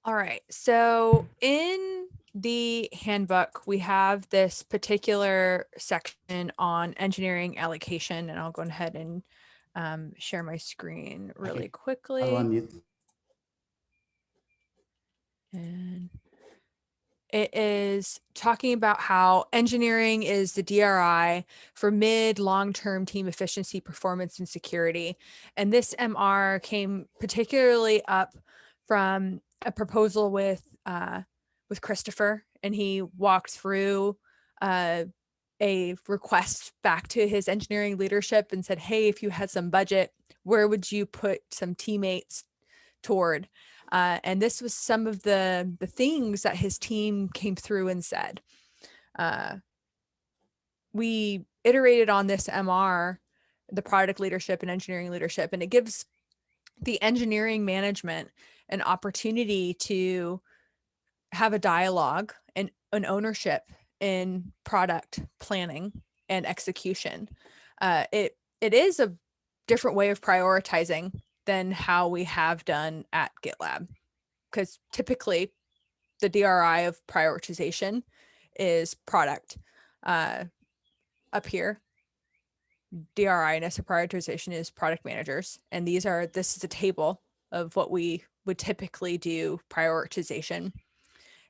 All right. So in the handbook, we have this particular section on engineering allocation, and I'll go ahead and share my screen really Okay, I'll quickly. unmute. And it is talking about how engineering is the DRI for mid, long-term team efficiency, performance, and security. And this MR came particularly up from a proposal with Christopher, and he walked through a request back to his engineering leadership and said, "Hey, if you had some budget, where would you put some teammates toward?" And this was some of the things that his team came through and said. Uh, we iterated on this MR, the product leadership and engineering leadership, and it gives the engineering management an opportunity to have a dialogue and an ownership in product planning and execution. It is a different way of prioritizing than how we have done at GitLab, because typically the DRI of prioritization is product. Uh, Up here, DRI and asset prioritization is product managers, and this is a table of what we would typically do prioritization.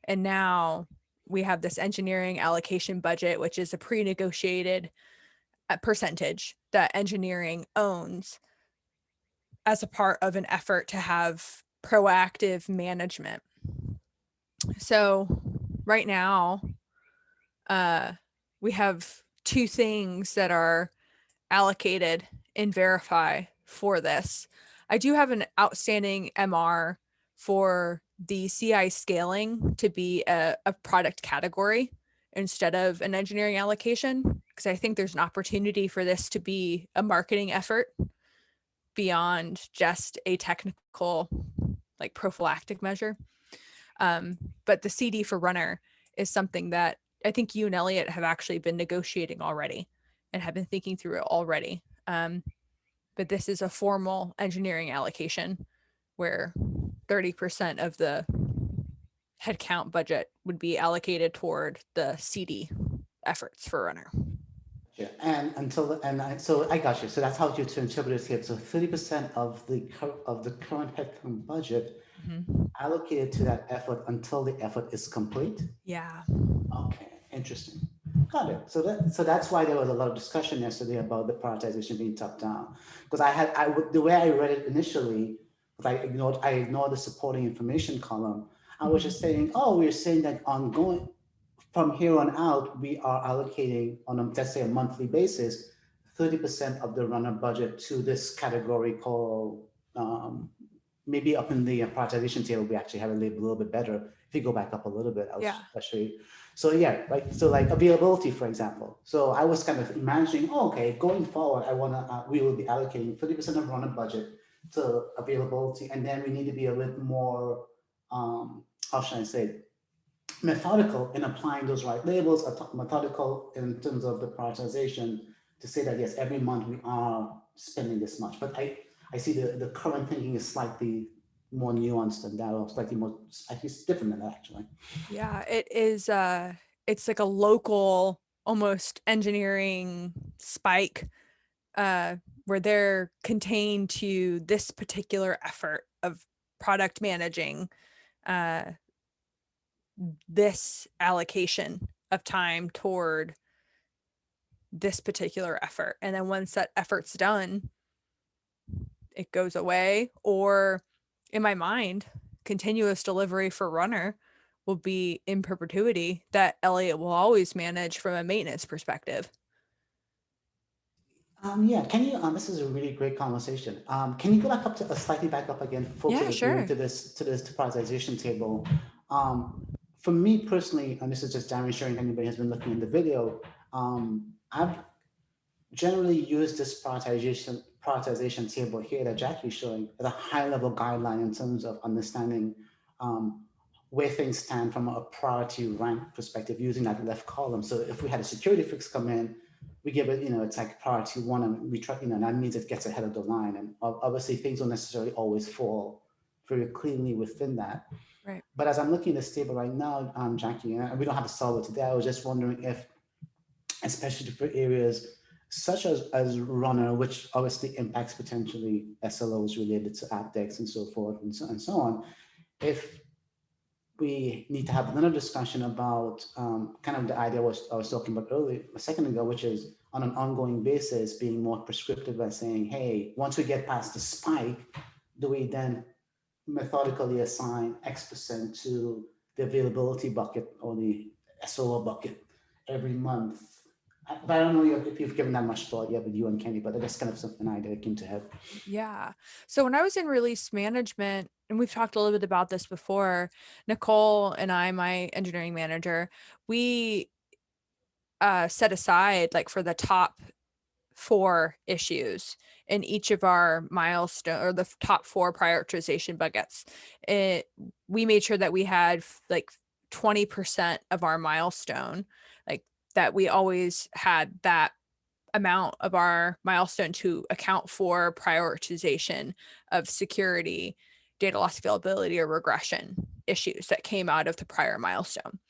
And now we have this engineering allocation budget, which is a pre-negotiated percentage that engineering owns as a part of an effort to have proactive management. So right now, we have two things that are allocated in Verify for this. I do have an outstanding MR for the CI scaling to be a product category instead of an engineering allocation, because I think there's an opportunity for this to be a marketing effort beyond just a technical, like prophylactic measure. But the CD for runner is something that I think you and Elliot have actually been negotiating already and have been thinking through it already. But this is a formal engineering allocation where 30% of the headcount budget would be allocated toward the CD efforts for runner. Yeah, and so I got you. So that's how you to interpret it here. So 30% of the current headcount budget Mm-hmm. allocated to that effort until the effort is complete. Yeah. Okay, interesting. Got it. So that's why there was a lot of discussion yesterday about the prioritization being top down. Because the way I read it initially, was I ignored the supporting information column. I was just Mm-hmm. saying, oh, we're saying that ongoing from here on out, we are allocating on a, let's say, a monthly basis, 30% of the runner budget to this category called, maybe up in the prioritization table, we actually have it labeled a little bit better. If you go back up a little bit, Yeah. I'll show you. So yeah, right. So like availability, for example. So I was kind of imagining, oh, okay, going forward, we will be allocating 30% of runner budget to availability, and then we need to be a little more, how should I say, methodical in applying those right labels, methodical in terms of the prioritization to say that yes, every month we are spending this much. But I see the current thinking is slightly more nuanced than that, or slightly different than that actually. Yeah, it is it's like a local almost engineering spike where they're contained to this particular effort of product managing uh this allocation of time toward this particular effort. And then once that effort's done, it goes away. Or in my mind, continuous delivery for runner will be in perpetuity that Elliot will always manage from a maintenance perspective. Yeah, can you? This is a really great conversation. Can you go back up to slightly back up again, folks that Yeah, are viewing sure. to this prioritization table? Um, for me personally, and this is just demonstrating if anybody has been looking in the video. I've generally used this prioritization table here that Jackie's showing as a high level guideline in terms of understanding um, where things stand from a priority rank perspective using that left column. So if we had a security fix come in, we give it, it's like priority one, and we try, that means it gets ahead of the line. And obviously things don't necessarily always fall very cleanly within that. Right. But as I'm looking at this table right now, Jackie, and we don't have to solve it today, I was just wondering if, especially for areas such as runner, which obviously impacts potentially SLOs related to AppDex and so forth and so on, if we need to have another discussion about kind of the idea I was talking about earlier a second ago, which is on an ongoing basis being more prescriptive by saying, hey, once we get past the spike, do we then methodically assign X% to the availability bucket or the SOA bucket every month? But I don't know if you've given that much thought yet with you and Kenny, but that's kind of something idea that came to head. Yeah. So when I was in release management, and we've talked a little bit about this before, Nicole and I, my engineering manager, we set aside like for the top 4 issues in each of our milestone or the top 4 prioritization buckets. We made sure that we had like 20% of our milestone, like that we always had that amount of our milestone to account for prioritization of security, data loss availability, or regression issues that came out of the prior milestone.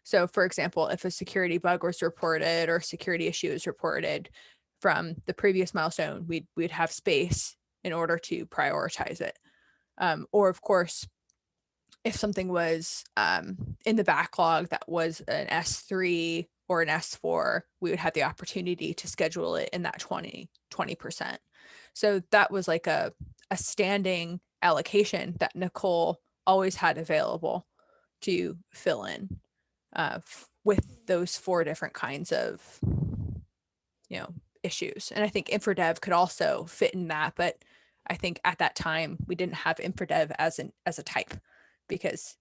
So, for example, if a security bug was reported or security issue is reported from the previous milestone, we'd have space in order to prioritize it. Or, of course, if something was in the backlog that was an S3 or an S4, we would have the opportunity to schedule it in that 20%. So that was like a standing allocation that Nicole always had available to fill in with those 4 different kinds of, issues. And I think InfraDev could also fit in that, but I think at that time we didn't have InfraDev as a type because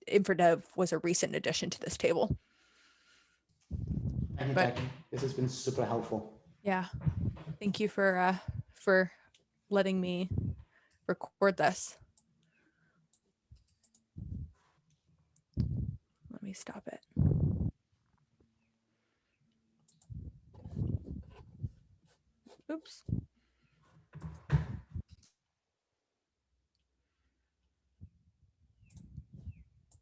InfraDev was a recent addition to this table. Thank you, But Jackie. This has been super helpful. yeah, thank you for letting me record this. Let me stop it. Oops.